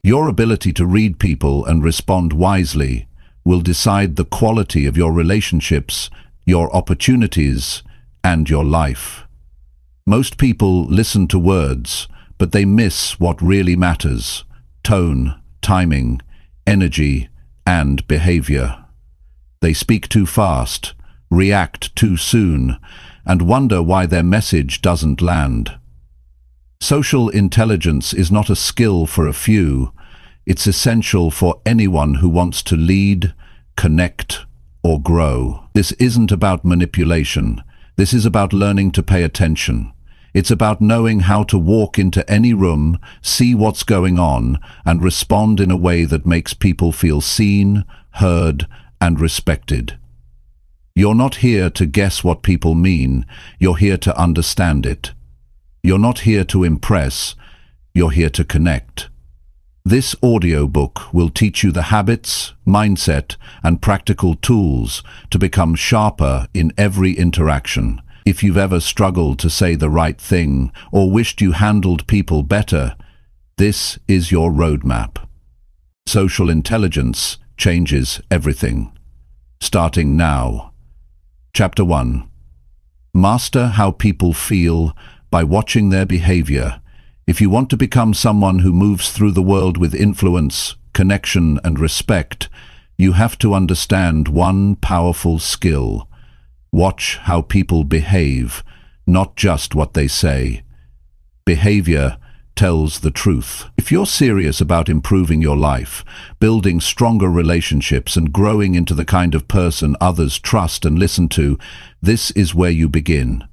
Your ability to read people and respond wisely will decide the quality of your relationships, your opportunities, and your life. Most people listen to words, but they miss what really matters: tone, timing, energy, and behavior. They speak too fast, react too soon, and wonder why their message doesn't land. Social intelligence is not a skill for a few. It's essential for anyone who wants to lead, connect, or grow. This isn't about manipulation. This is about learning to pay attention. It's about knowing how to walk into any room, see what's going on, and respond in a way that makes people feel seen, heard, and respected. You're not here to guess what people mean. You're here to understand it. You're not here to impress. You're here to connect. This audiobook will teach you the habits, mindset, and practical tools to become sharper in every interaction. If you've ever struggled to say the right thing or wished you handled people better, this is your roadmap. Social intelligence changes everything. Starting now. Chapter 1. Master how people feel by watching their behavior. If you want to become someone who moves through the world with influence, connection, and respect, you have to understand one powerful skill. Watch how people behave, not just what they say. Behavior tells the truth. If you're serious about improving your life, building stronger relationships, and growing into the kind of person others trust and listen to, this is where you begin.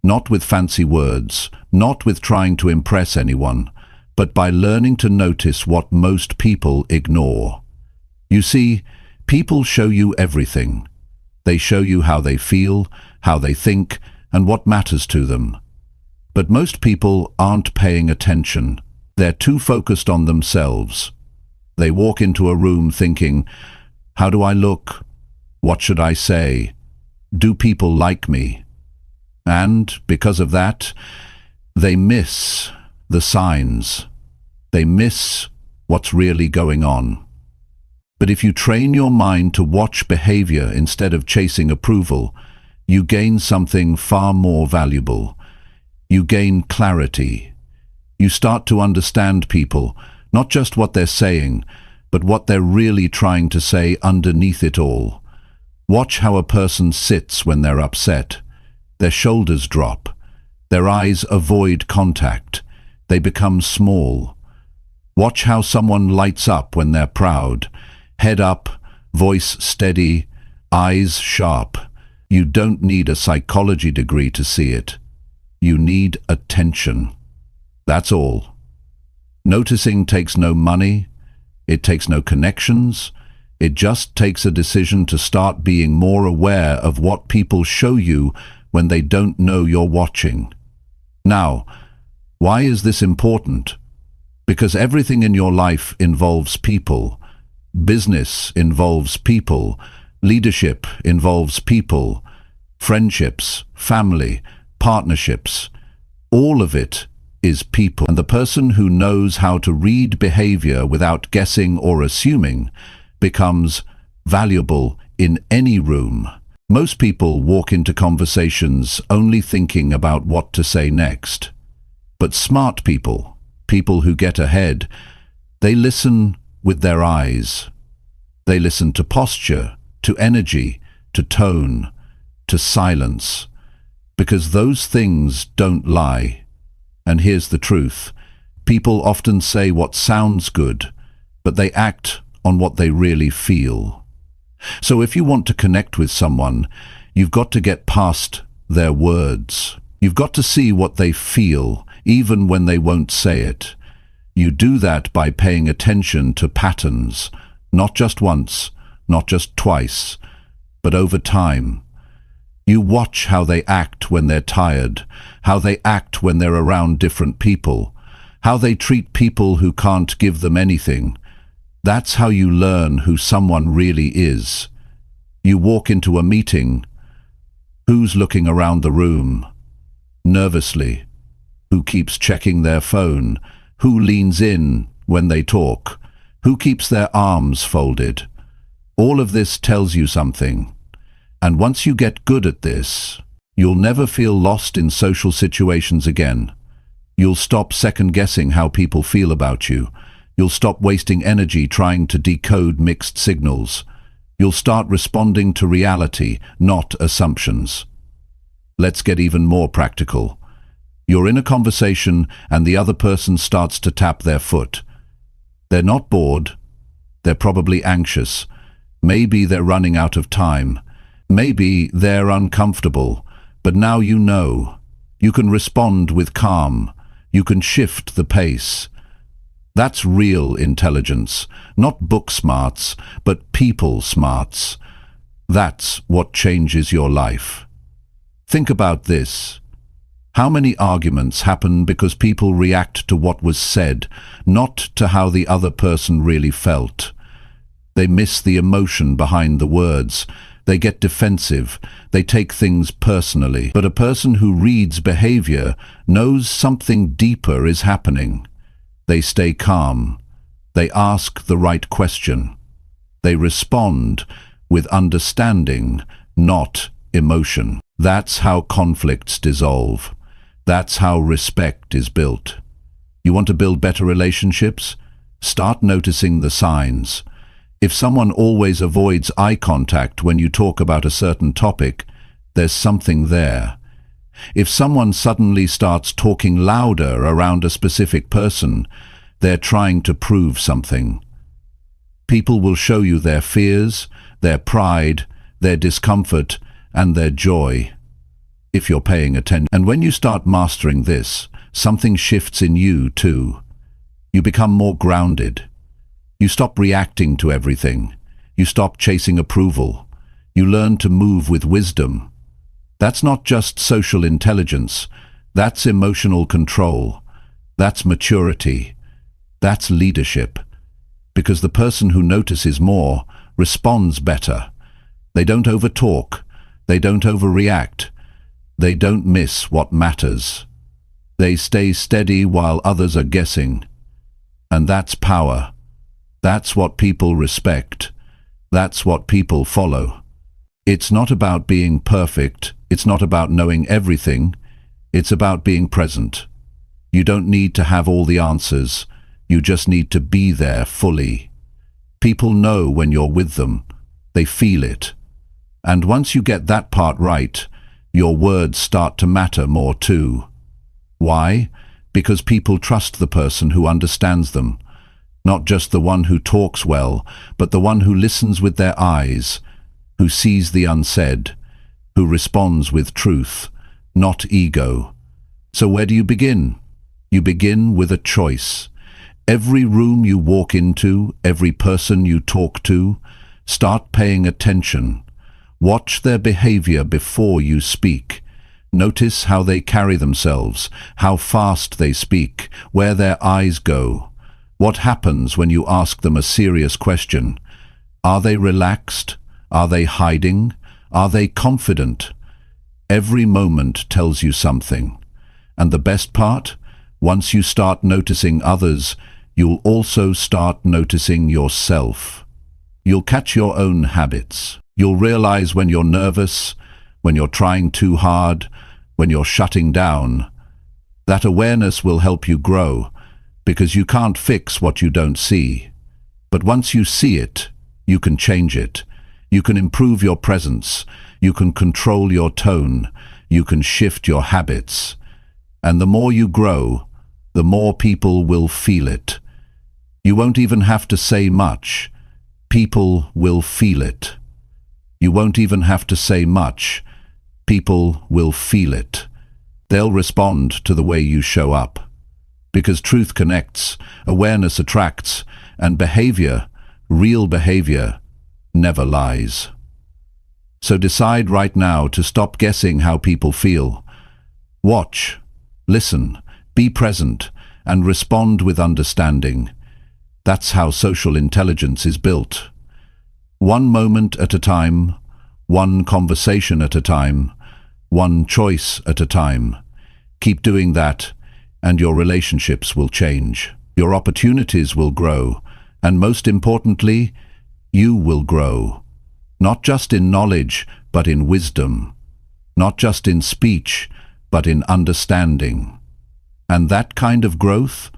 Not with fancy words, not with trying to impress anyone, but by learning to notice what most people ignore. You see, people show you everything. They show you how they feel, how they think, and what matters to them. But most people aren't paying attention. They're too focused on themselves. They walk into a room thinking, how do I look? What should I say? Do people like me? And because of that, they miss the signs. They miss what's really going on. But if you train your mind to watch behavior instead of chasing approval, you gain something far more valuable. You gain clarity. You start to understand people, not just what they're saying, but what they're really trying to say underneath it all. Watch how a person sits when they're upset. Their shoulders drop. Their eyes avoid contact. They become small. Watch how someone lights up when they're proud. Head up, voice steady, eyes sharp. You don't need a psychology degree to see it. You need attention. That's all. Noticing takes no money. It takes no connections. It just takes a decision to start being more aware of what people show you when they don't know you're watching. Now, why is this important? Because everything in your life involves people. Business involves people. Leadership involves people. Friendships, family, partnerships. All of it is people. And the person who knows how to read behavior without guessing or assuming becomes valuable in any room. Most people walk into conversations only thinking about what to say next. But smart people, people who get ahead, they listen with their eyes. They listen to posture, to energy, to tone, to silence, because those things don't lie. And here's the truth. People often say what sounds good, but they act on what they really feel. So if you want to connect with someone, you've got to get past their words. You've got to see what they feel, even when they won't say it. You do that by paying attention to patterns, not just once, not just twice, but over time. You watch how they act when they're tired, how they act when they're around different people, how they treat people who can't give them anything. That's how you learn who someone really is. You walk into a meeting. Who's looking around the room nervously? Who keeps checking their phone? Who leans in when they talk? Who keeps their arms folded? All of this tells you something. And once you get good at this, you'll never feel lost in social situations again. You'll stop second-guessing how people feel about you. You'll stop wasting energy trying to decode mixed signals. You'll start responding to reality, not assumptions. Let's get even more practical. You're in a conversation and the other person starts to tap their foot. They're not bored. They're probably anxious. Maybe they're running out of time. Maybe they're uncomfortable. But now you know. You can respond with calm. You can shift the pace. That's real intelligence, not book smarts, but people smarts. That's what changes your life. Think about this. How many arguments happen because people react to what was said, not to how the other person really felt? They miss the emotion behind the words. They get defensive. They take things personally. But a person who reads behavior knows something deeper is happening. They stay calm. They ask the right question. They respond with understanding, not emotion. That's how conflicts dissolve. That's how respect is built. You want to build better relationships? Start noticing the signs. If someone always avoids eye contact when you talk about a certain topic, there's something there. If someone suddenly starts talking louder around a specific person, they're trying to prove something. People will show you their fears, their pride, their discomfort, and their joy, if you're paying attention. And when you start mastering this, something shifts in you too. You become more grounded. You stop reacting to everything. You stop chasing approval. You learn to move with wisdom. That's not just social intelligence. That's emotional control. That's maturity. That's leadership. Because the person who notices more responds better. They don't overtalk. They don't overreact. They don't miss what matters. They stay steady while others are guessing. And that's power. That's what people respect. That's what people follow. It's not about being perfect. It's not about knowing everything. It's about being present. You don't need to have all the answers. You just need to be there fully. People know when you're with them. They feel it. And once you get that part right, your words start to matter more too. Why? Because people trust the person who understands them. Not just the one who talks well, but the one who listens with their eyes, who sees the unsaid, who responds with truth, not ego. So where do you begin? You begin with a choice. Every room you walk into, every person you talk to, start paying attention. Watch their behavior before you speak. Notice how they carry themselves, how fast they speak, where their eyes go. What happens when you ask them a serious question? Are they relaxed? Are they hiding? Are they confident? Every moment tells you something. And the best part? Once you start noticing others, you'll also start noticing yourself. You'll catch your own habits. You'll realize when you're nervous, when you're trying too hard, when you're shutting down. That awareness will help you grow, because you can't fix what you don't see. But once you see it, you can change it. You can improve your presence. You can control your tone. You can shift your habits. And the more you grow, the more people will feel it. You won't even have to say much. People will feel it. You won't even have to say much. People will feel it. They'll respond to the way you show up. Because truth connects, awareness attracts, and behavior, real behavior, never lies. So decide right now to stop guessing how people feel. Watch, listen, be present, and respond with understanding. That's how social intelligence is built. One moment at a time, one conversation at a time, one choice at a time. Keep doing that, and your relationships will change. Your opportunities will grow, and most importantly, you will grow. Not just in knowledge, but in wisdom. Not just in speech, but in understanding. And that kind of growth,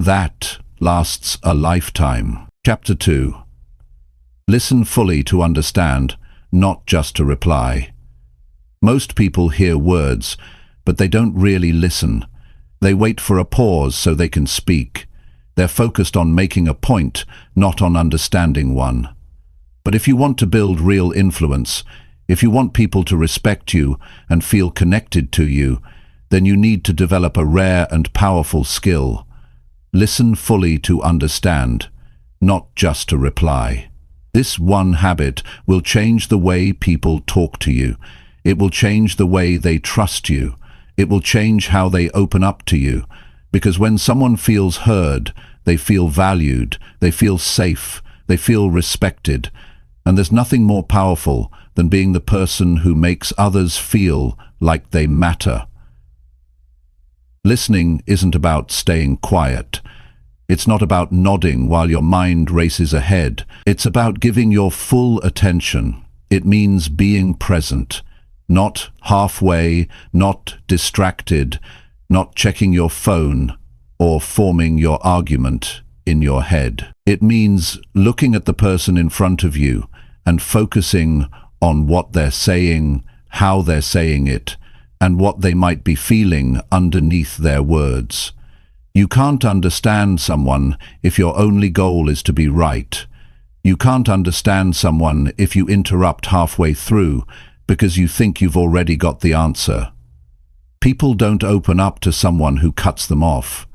that lasts a lifetime. Chapter 2. Listen fully to understand, not just to reply. Most people hear words, but they don't really listen. They wait for a pause so they can speak. They're focused on making a point, not on understanding one. But if you want to build real influence, if you want people to respect you and feel connected to you, then you need to develop a rare and powerful skill. Listen fully to understand, not just to reply. This one habit will change the way people talk to you. It will change the way they trust you. It will change how they open up to you. Because when someone feels heard, they feel valued, they feel safe, they feel respected. And there's nothing more powerful than being the person who makes others feel like they matter. Listening isn't about staying quiet. It's not about nodding while your mind races ahead. It's about giving your full attention. It means being present, not halfway, not distracted, not checking your phone or forming your argument in your head. It means looking at the person in front of you and focusing on what they're saying, how they're saying it, and what they might be feeling underneath their words. You can't understand someone if your only goal is to be right. You can't understand someone if you interrupt halfway through because you think you've already got the answer. People don't open up to someone who cuts them off.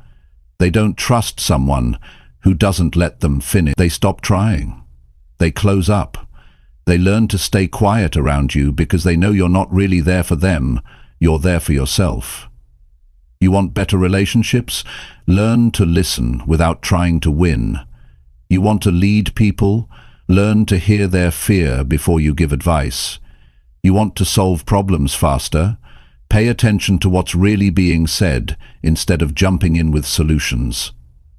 They don't trust someone who doesn't let them finish. They stop trying. They close up. They learn to stay quiet around you because they know you're not really there for them. You're there for yourself. You want better relationships? Learn to listen without trying to win. You want to lead people? Learn to hear their fear before you give advice. You want to solve problems faster? Pay attention to what's really being said instead of jumping in with solutions.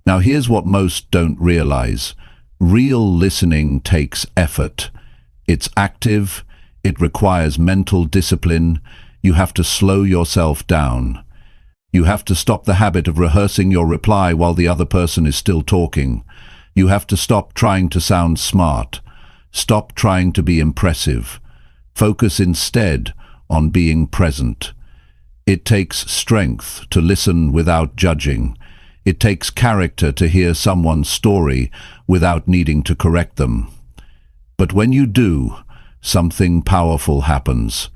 Now here's what most don't realize. Real listening takes effort. It's active. It requires mental discipline. You have to slow yourself down. You have to stop the habit of rehearsing your reply while the other person is still talking. You have to stop trying to sound smart. Stop trying to be impressive. Focus instead on being present. It takes strength to listen without judging. It takes character to hear someone's story without needing to correct them. But when you do, something powerful happens.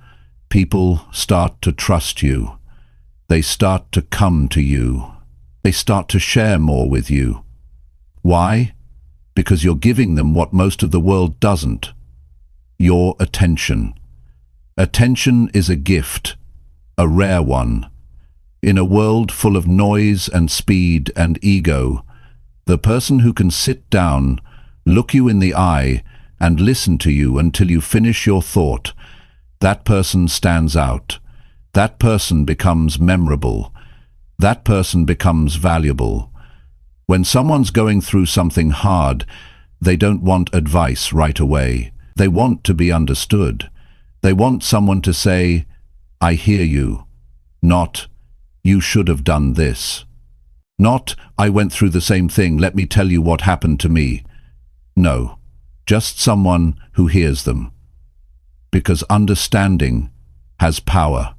People start to trust you. They start to come to you. They start to share more with you. Why? Because you're giving them what most of the world doesn't. Your attention. Attention is a gift, a rare one. In a world full of noise and speed and ego, the person who can sit down, look you in the eye, and listen to you until you finish your thought, that person stands out. That person becomes memorable. That person becomes valuable. When someone's going through something hard, they don't want advice right away. They want to be understood. They want someone to say, "I hear you," not, "You should have done this." Not, "I went through the same thing, let me tell you what happened to me." No, just someone who hears them. Because understanding has power.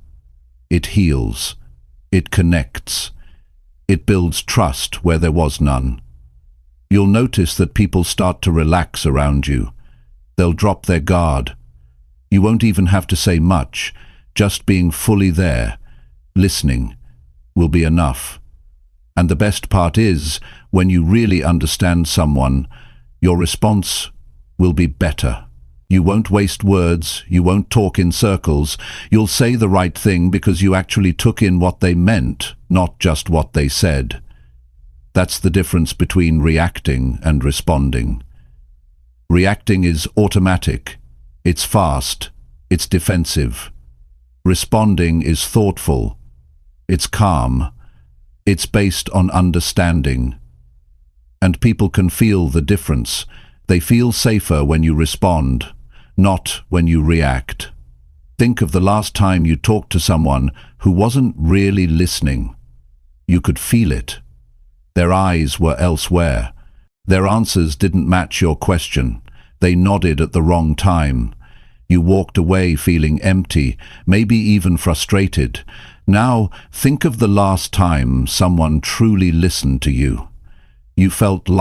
It heals. It connects. It builds trust where there was none. You'll notice that people start to relax around you. They'll drop their guard. You won't even have to say much. Just being fully there, listening, will be enough. And the best part is, when you really understand someone, your response will be better. You won't waste words, you won't talk in circles. You'll say the right thing because you actually took in what they meant, not just what they said. That's the difference between reacting and responding. Reacting is automatic. It's fast. It's defensive. Responding is thoughtful. It's calm. It's based on understanding. and people can feel the difference. They feel safer when you respond, not when you react. Think of the last time you talked to someone who wasn't really listening. You could feel it. Their eyes were elsewhere. Their answers didn't match your question. They nodded at the wrong time. You walked away feeling empty, maybe even frustrated. Now, think of the last time someone truly listened to you. You felt like